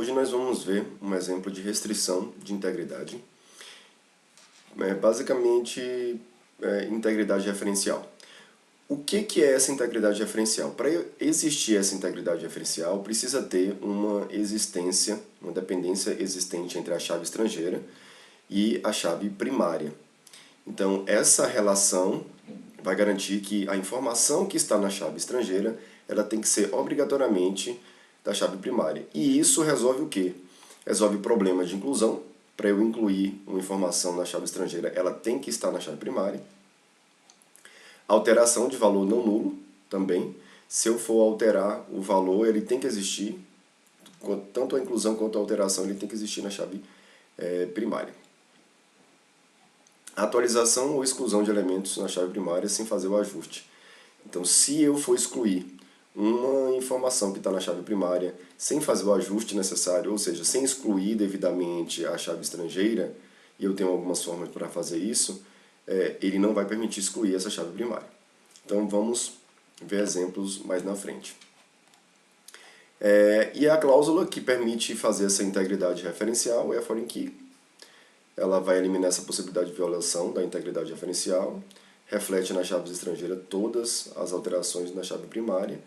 Hoje nós vamos ver um exemplo de restrição de integridade. Basicamente, integridade referencial. O que é essa integridade referencial? Para existir essa integridade referencial, precisa ter uma dependência existente entre a chave estrangeira e a chave primária. Então, essa relação vai garantir que a informação que está na chave estrangeira, ela tem que ser obrigatoriamente da chave primária. E isso resolve o quê? Resolve problemas de inclusão. Para eu incluir uma informação na chave estrangeira, ela tem que estar na chave primária. Alteração de valor não nulo também. Se eu for alterar o valor, ele tem que existir. Tanto a inclusão quanto a alteração, ele tem que existir na chave primária. Atualização ou exclusão de elementos na chave primária sem fazer o ajuste. Então, se eu for excluir uma informação que está na chave primária sem fazer o ajuste necessário, ou seja, sem excluir devidamente a chave estrangeira, e eu tenho algumas formas para fazer isso, ele não vai permitir excluir essa chave primária. Então vamos ver exemplos mais na frente. E a cláusula que permite fazer essa integridade referencial é a foreign key. Ela vai eliminar essa possibilidade de violação da integridade referencial, reflete na chave estrangeira todas as alterações na chave primária,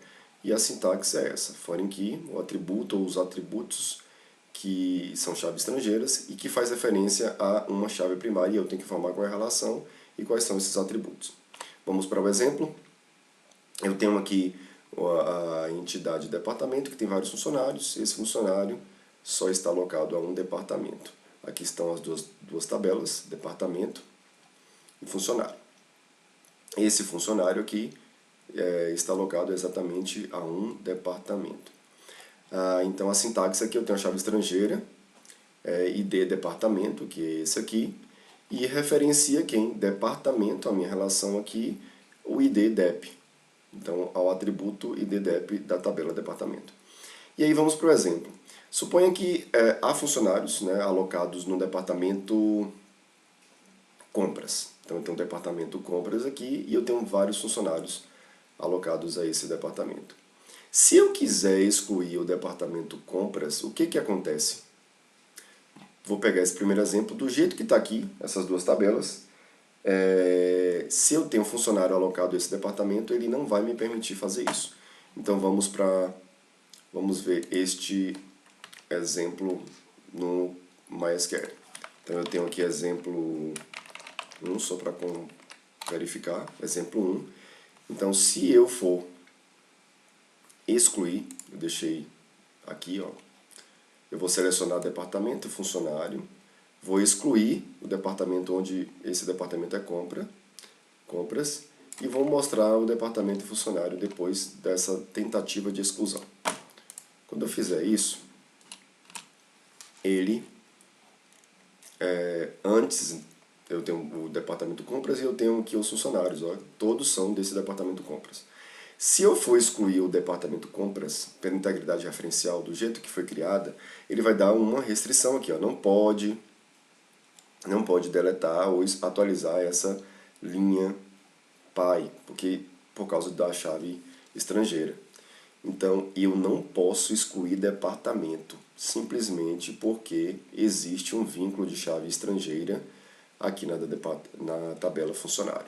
e a sintaxe é essa: foreign key, o atributo ou os atributos que são chaves estrangeiras e que faz referência a uma chave primária, e eu tenho que informar qual é a relação e quais são esses atributos. Vamos para o exemplo. Eu tenho aqui a entidade departamento, que tem vários funcionários. Esse funcionário só está alocado a um departamento. Aqui estão as duas tabelas, departamento e funcionário. Esse funcionário aqui está alocado exatamente a um departamento. Então a sintaxe aqui, eu tenho a chave estrangeira, ID departamento, que é esse aqui, e referencia quem? Departamento, a minha relação aqui, o ID DEP. Então, ao atributo ID DEP da tabela departamento. E aí vamos para o exemplo. Suponha que há funcionários, alocados no departamento compras. Então eu tenho um departamento compras aqui e eu tenho vários funcionários alocados a esse departamento. Se eu quiser excluir o departamento compras, o que acontece? Vou pegar esse primeiro exemplo do jeito que está aqui, essas duas tabelas. Se eu tenho um funcionário alocado a esse departamento, ele não vai me permitir fazer isso. Então vamos ver este exemplo no MySQL. Então eu tenho aqui exemplo 1, só para verificar, exemplo 1. Então se eu for excluir, eu deixei aqui, eu vou selecionar departamento e funcionário, vou excluir o departamento onde esse departamento é compras, e vou mostrar o departamento e funcionário depois dessa tentativa de exclusão. Quando eu fizer isso, antes eu tenho o departamento compras e eu tenho aqui os funcionários, todos são desse departamento compras. Se eu for excluir o departamento compras pela integridade referencial do jeito que foi criada, ele vai dar uma restrição aqui, não pode deletar ou atualizar essa linha pai, por causa da chave estrangeira. Então, eu não posso excluir departamento, simplesmente porque existe um vínculo de chave estrangeira aqui na tabela funcionário.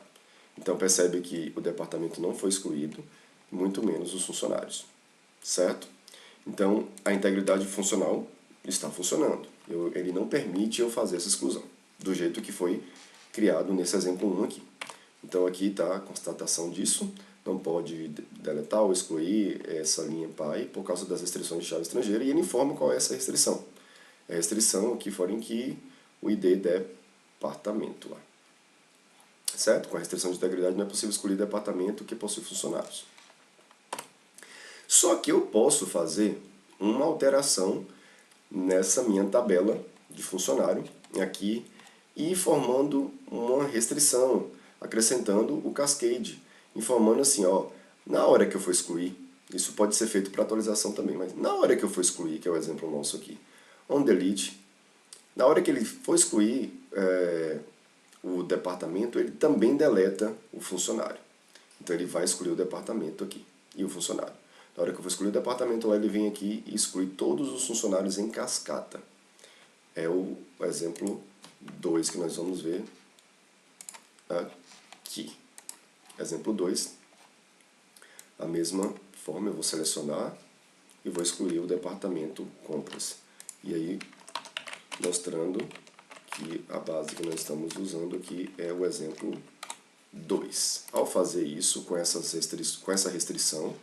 Então, percebe que o departamento não foi excluído, muito menos os funcionários, certo? Então, a integridade funcional está funcionando. Ele não permite eu fazer essa exclusão, do jeito que foi criado nesse exemplo 1 aqui. Então, aqui está a constatação disso. Não pode deletar ou excluir essa linha pai por causa das restrições de chave estrangeira, e ele informa qual é essa restrição. A restrição aqui foreign key, o ID departamento lá. Certo? Com a restrição de integridade não é possível excluir departamento que possui funcionários. Só que eu posso fazer uma alteração nessa minha tabela de funcionário aqui e formando uma restrição, acrescentando o cascade, informando assim, na hora que eu for excluir, isso pode ser feito para atualização também, mas na hora que eu for excluir, que é o exemplo nosso aqui, on delete, na hora que ele for excluir o departamento, ele também deleta o funcionário. Então ele vai excluir o departamento aqui e o funcionário. Na hora que eu vou excluir o departamento lá, ele vem aqui e exclui todos os funcionários em cascata. É o exemplo 2 que nós vamos ver aqui. Exemplo 2. A mesma forma, eu vou selecionar e vou excluir o departamento compras. E aí, mostrando que a base que nós estamos usando aqui é o exemplo 2. Ao fazer isso, com essa restrição,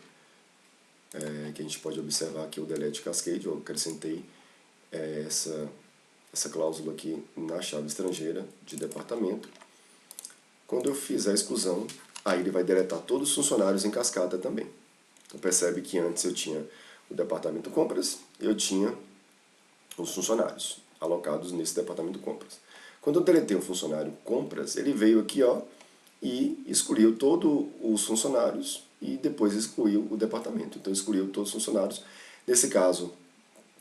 que a gente pode observar aqui o delete cascade, eu acrescentei essa cláusula aqui na chave estrangeira de departamento. Quando eu fizer a exclusão, aí ele vai deletar todos os funcionários em cascata também. Então percebe que antes eu tinha o departamento compras e eu tinha os funcionários alocados nesse departamento compras. Quando eu deletei o funcionário compras, ele veio aqui e excluiu todos os funcionários e depois excluiu o departamento. Então excluiu todos os funcionários. Nesse caso,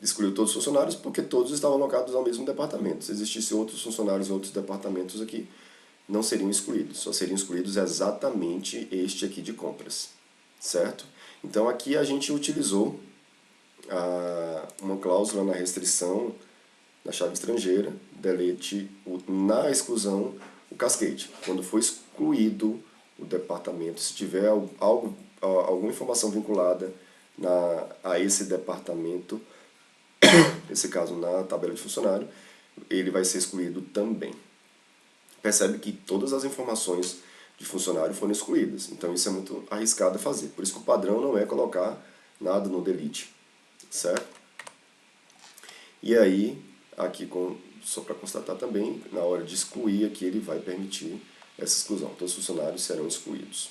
excluiu todos os funcionários porque todos estavam alocados ao mesmo departamento. Se existissem outros funcionários em outros departamentos aqui, não seriam excluídos. Só seriam excluídos exatamente este aqui de compras. Certo? Então aqui a gente utilizou uma cláusula na restrição, na chave estrangeira, delete na exclusão o cascade. Quando for excluído o departamento, se tiver alguma informação vinculada a esse departamento, nesse caso na tabela de funcionário, ele vai ser excluído também. Percebe que todas as informações de funcionário foram excluídas, então isso é muito arriscado fazer. Por isso que o padrão não é colocar nada no delete, certo? E aí, aqui só para constatar também, na hora de excluir aqui ele vai permitir essa exclusão. Todos os funcionários serão excluídos.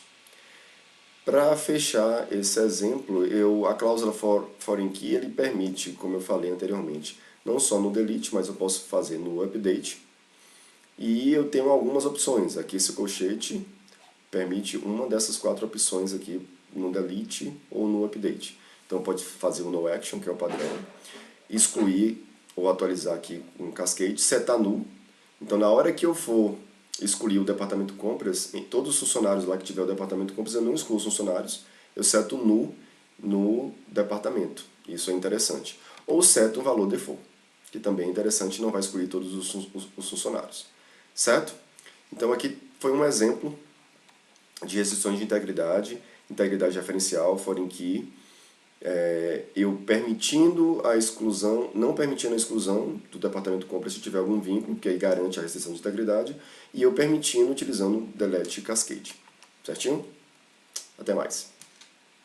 Para fechar esse exemplo, a cláusula foreign key ele permite, como eu falei anteriormente, não só no delete, mas eu posso fazer no update. E eu tenho algumas opções. Aqui esse colchete permite uma dessas 4 opções aqui no delete ou no update. Então pode fazer o no action, que é o padrão, excluir ou atualizar aqui um cascade, setar null. Então na hora que eu for excluir o departamento compras, em todos os funcionários lá que tiver o departamento compras, eu não excluo os funcionários, eu seto null no departamento. Isso é interessante. Ou seto um valor default, que também é interessante, não vai excluir todos os funcionários. Certo? Então aqui foi um exemplo de restrições de integridade referencial, foreign key, eu permitindo a exclusão, não permitindo a exclusão do departamento compras se tiver algum vínculo, que aí garante a restrição de integridade, e eu permitindo utilizando delete cascade. Certinho? Até mais.